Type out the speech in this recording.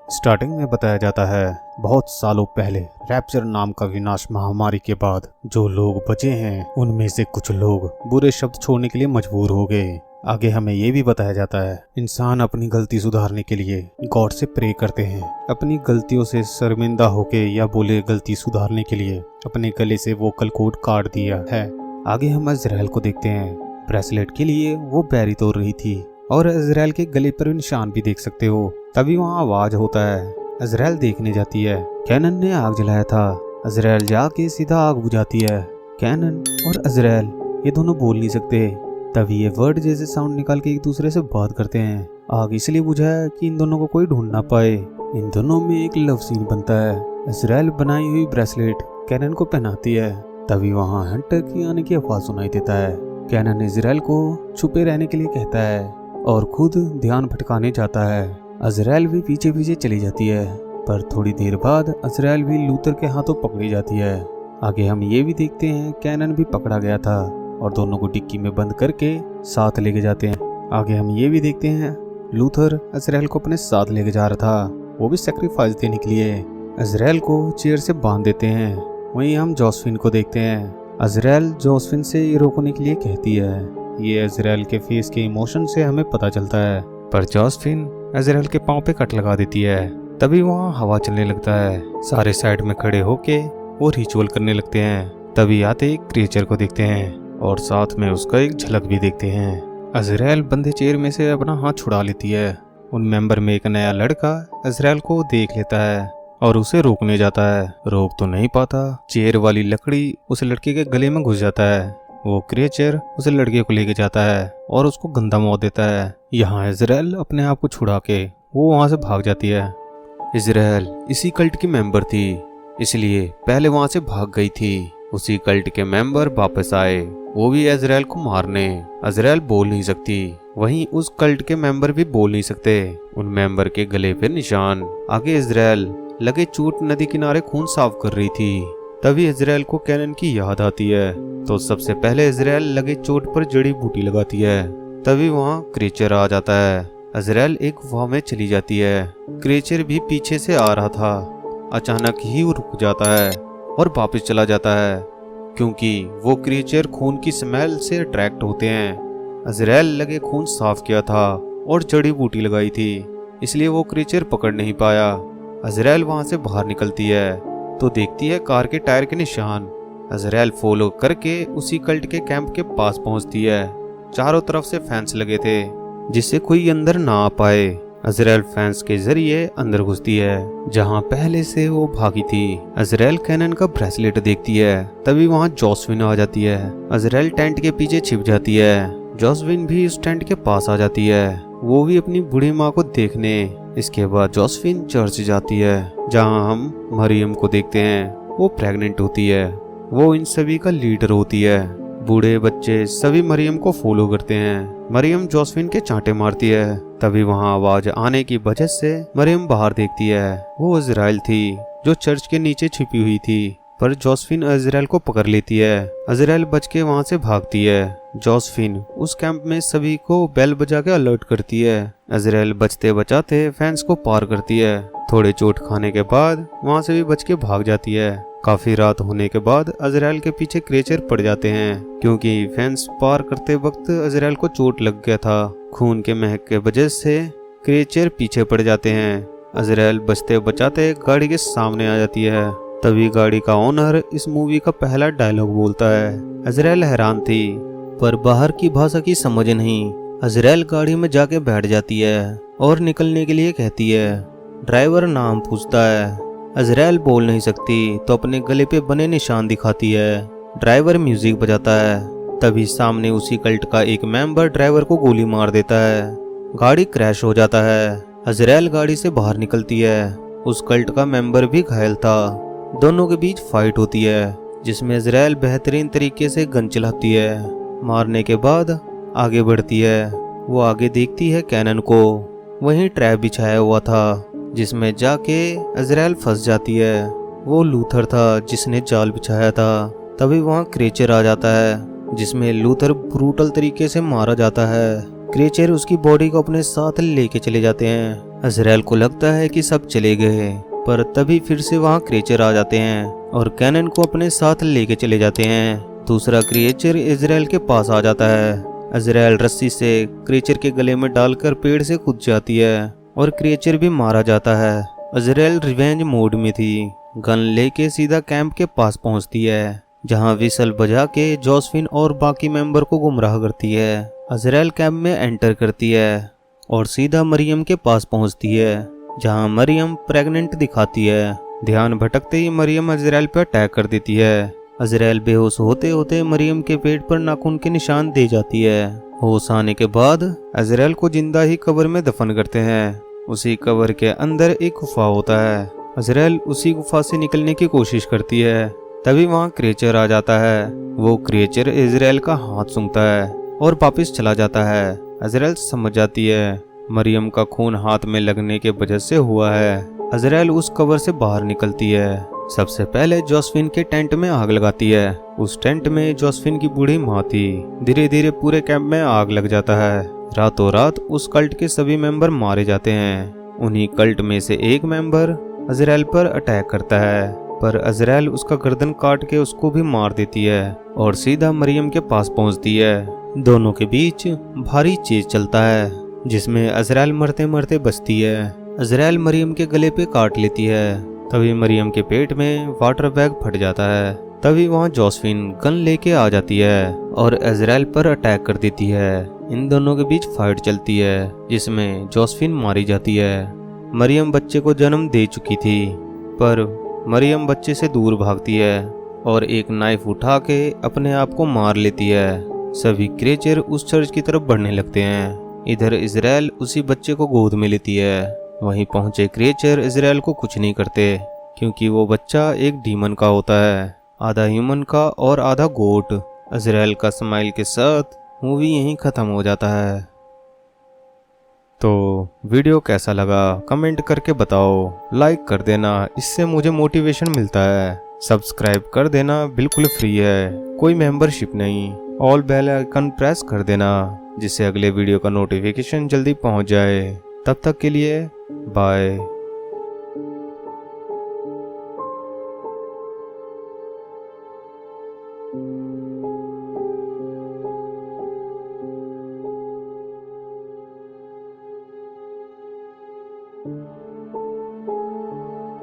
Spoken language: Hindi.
स्टार्टिंग में बताया जाता है बहुत सालों पहले रैप्चर नाम का विनाश महामारी के बाद जो लोग बचे हैं उनमें से कुछ लोग बुरे शब्द छोड़ने के लिए मजबूर हो गए। आगे हमें ये भी बताया जाता है इंसान अपनी गलती सुधारने के लिए गॉड से प्रे करते हैं। अपनी गलतियों से शर्मिंदा होके या बोले गलती सुधारने के लिए अपने गले से वोकल कोड काट दिया है। आगे हम इजराइल को देखते हैं। ब्रेसलेट के लिए वो बैरी तोड़ रही थी और इजराइल के गले पर निशान भी देख सकते हो। तभी वहाँ आवाज होता है। इजराइल देखने जाती है। कैनन ने आग जलाया था। इजराइल जाके सीधा आग बुझाती है। कैनन और इजराइल ये दोनों बोल नहीं सकते। तभी ये वर्ड जैसे साउंड निकाल के एक दूसरे से बात करते हैं। आग इसलिए बुझा है कि इन दोनों को कोई ढूंढ ना पाए। इन दोनों में एक लव सीन बनता है। इजराइल बनाई हुई ब्रेसलेट कैनन को पहनाती है। तभी वहाँ हंटर की आने की आवाज सुनाई देता है। कैनन इजराइल को छुपे रहने के लिए कहता है और खुद ध्यान भटकाने जाता है। इजराइल भी पीछे पीछे चली जाती है, पर थोड़ी देर बाद इजराइल भी लूथर के हाथों पकड़ी जाती है। आगे हम ये भी देखते हैं कैनन भी पकड़ा गया था और दोनों को डिक्की में बंद करके साथ लेके जाते हैं। आगे हम ये भी देखते हैं लूथर इजराइल को अपने साथ लेके जा रहा था, वो भी सैक्रिफाइस देने के लिए। इजराइल को चेयर से बांध देते हैं। वहीं हम जोसेफिन को देखते हैं। इजराइल जोसेफिन से ये रोकने के लिए कहती है। ये इजराइल के फेस के इमोशन से हमें पता चलता है, पर जोसेफिन इजराइल के पांव पे कट लगा देती है। तभी वहाँ हवा चलने लगता है। सारे साइड में खड़े होके वो रिचुअल करने लगते हैं। तभी आते एक क्रिएचर को देखते हैं और साथ में उसका एक झलक भी देखते हैं। इजराइल बंधे चेयर में से अपना हाथ छुड़ा लेती है। उन मेंबर में एक नया लड़का इजराइल को देख लेता है और उसे रोकने जाता है। रोक तो नहीं पाता। चेयर वाली लकड़ी उस लड़के के गले में घुस जाता है। वो क्रिएचर उस लड़के को लेके जाता है और उसको गंदा मौत देता है। यहाँ इजराइल अपने आप को छुड़ा के वो वहाँ से भाग जाती है। इजराइल इसी कल्ट की मेंबर थी, इसलिए पहले वहाँ से भाग गई थी। उसी कल्ट के मेंबर वापस आए, वो भी इजराइल को मारने। इजराइल बोल नहीं सकती, वहीं उस कल्ट के मेंबर भी बोल नहीं सकते। उन मेंबर के गले पे निशान। आगे इजराइल लगे चोट नदी किनारे खून साफ कर रही थी। तभी इजराइल को कैनन की याद आती है, तो सबसे पहले इजराइल लगे चोट पर जड़ी बूटी लगाती है। तभी वहाँ क्रिएचर आ जाता है। इजराइल एक गुफा में चली जाती है। क्रिएचर भी पीछे से आ रहा था। अचानक ही वो रुक जाता है और वापस चला जाता है, क्योंकि वो क्रिएचर खून की स्मेल से अट्रैक्ट होते हैं। इजराइल लगे खून साफ किया था और जड़ी बूटी लगाई थी, इसलिए वो क्रिएचर पकड़ नहीं पाया। इजराइल वहाँ से बाहर निकलती है तो देखती है कार के टायर के निशान। इजराइल फॉलो करके उसी कल्ट के कैंप के पास पहुंचती है। चारों तरफ से फैंस लगे थे जिससे कोई अंदर ना आ पाए। इजराइल फैंस के जरिए अंदर घुसती है जहां पहले से वो भागी थी। इजराइल कैनन का ब्रेसलेट देखती है। तभी वहां जोसेफिन आ जाती है। इजराइल टेंट के पीछे छिप जाती है। जोसेफिन भी उस टेंट के पास आ जाती है, वो भी अपनी बूढ़ी माँ को देखने। इसके बाद जोसेफिन चर्च जाती है जहां हम मरियम को देखते हैं। वो प्रेग्नेंट होती है। वो इन सभी का लीडर होती है। बूढ़े बच्चे सभी मरियम को फॉलो करते हैं। मरियम जोसेफिन के चांटे मारती है। तभी वहां आवाज आने की वजह से मरियम बाहर देखती है। वो इजराइल थी जो चर्च के नीचे छिपी हुई थी, पर जोसेफिन इजराइल को पकड़ लेती है। इजराइल बच के वहां से भागती है। जोसेफिन उस कैंप में सभी को बेल बजा के अलर्ट करती है। इजराइल बचते बचाते फैंस को पार करती है। थोड़े चोट खाने के बाद वहां से भी बच के भाग जाती है। काफी रात होने के बाद इजराइल के पीछे क्रिएचर पड़ जाते हैं, क्योंकि फेंस पार करते वक्त इजराइल को चोट लग गया था। खून के महक के वजह से क्रिएचर पीछे पड़ जाते हैं। इजराइल बचते बचाते गाड़ी के सामने आ जाती है। तभी गाड़ी का ओनर इस मूवी का पहला डायलॉग बोलता है। इजराइल हैरान थी, पर बाहर की भाषा की समझ नहीं। इजराइल गाड़ी में जाके बैठ जाती है और निकलने के लिए कहती है। ड्राइवर नाम पूछता है। इजराइल बोल नहीं सकती तो अपने गले पे बने निशान दिखाती है। ड्राइवर म्यूजिक बजाता है। तभी सामने उसी कल्ट का एक मेंबर ड्राइवर को गोली मार देता है। गाड़ी क्रैश हो जाता है। इजराइल गाड़ी से बाहर निकलती है। उस कल्ट का मेंबर भी घायल था। दोनों के बीच फाइट होती है, जिसमें इजराइल बेहतरीन तरीके से गन चलाती है। मारने के बाद आगे बढ़ती है। वो आगे देखती है कैनन को। वहीं ट्रैप बिछाया हुआ था, जिसमें जाके इजराइल फंस जाती है। वो लूथर था जिसने जाल बिछाया था। तभी वहाँ क्रिएचर आ जाता है, जिसमें लूथर ब्रूटल तरीके से मारा जाता है। क्रिएचर उसकी बॉडी को अपने साथ लेके चले जाते हैं। अजराइल को लगता है कि सब चले गए, पर तभी फिर से वहाँ क्रिएचर आ जाते हैं और कैनन को अपने साथ लेके चले जाते हैं। दूसरा क्रिएचर इजराइल के पास आ जाता है। अजराइल रस्सी से क्रिएचर के गले में डालकर पेड़ से कूद जाती है और क्रिएचर भी मारा जाता है। अजराइल रिवेंज मोड में थी, गन लेके सीधा कैंप के पास पहुंचती है, जहां विसल बजा के जोसेफिन और बाकी मेंबर को गुमराह करती है। अजराइल कैंप में एंटर करती है और सीधा मरियम के पास पहुंचती है, जहां मरियम प्रेग्नेंट दिखाती है। ध्यान भटकते ही मरियम अजराइल पर अटैक कर देती है। अजराइल बेहोश होते होते मरियम के पेट पर नाखून के निशान दे जाती है। होश आने के बाद अजराइल को जिंदा ही कब्र में दफन करते हैं। उसी कब्र के अंदर एक गुफा होता है। अजराइल उसी गुफा से निकलने की कोशिश करती है, तभी वहाँ क्रिएचर आ जाता है। वो क्रिएचर इजराइल का हाथ सूंघता है और वापस चला जाता है। अजराइल समझ जाती है मरियम का खून हाथ में लगने के वजह से हुआ है। अजराइल उस कब्र से बाहर निकलती है। सबसे पहले जोसेफिन के टेंट में आग लगाती है। उस टेंट में जोसेफिन की बूढ़ी माँ थी। धीरे धीरे पूरे कैंप में आग लग जाता है। रातों रात उस कल्ट के सभी मेंबर मारे जाते हैं। उन्हीं कल्ट में से एक मेंबर अजराइल पर अटैक करता है, पर अजराइल उसका गर्दन काट के उसको भी मार देती है और सीधा मरियम के पास पहुंचती है। दोनों के बीच भारी चीज चलता है, जिसमें अजराइल मरते मरते बचती है। अजराइल मरियम के गले पे काट लेती है। तभी मरियम के पेट में वाटर बैग फट जाता है। तभी वहाँ जोसेफिन गन लेके आ जाती है और अजराइल पर अटैक कर देती है। इन दोनों के बीच फाइट चलती है, जिसमें जोसेफिन मारी जाती है। मरियम बच्चे को जन्म दे चुकी थी, पर मरियम बच्चे से दूर भागती है और एक नाइफ उठा के अपने आप को मार लेती है। सभी क्रिएचर उस चर्च की तरफ बढ़ने लगते हैं। इधर इजराइल उसी बच्चे को गोद में लेती है। वहीं पहुंचे क्रिएचर इजराइल को कुछ नहीं करते, क्योंकि वो बच्चा एक डीमन का होता है, आधा ह्यूमन का और आधा गोट। इजराइल का स्माइल के साथ मूवी यहीं खत्म हो जाता है। तो वीडियो कैसा लगा कमेंट करके बताओ। लाइक कर देना, इससे मुझे मोटिवेशन मिलता है। सब्सक्राइब कर देना, बिल्कुल फ्री है, कोई मेंबरशिप नहीं। ऑल बेल आइकन प्रेस कर देना, जिससे अगले वीडियो का नोटिफिकेशन जल्दी पहुंच जाए। तब तक के लिए बाय।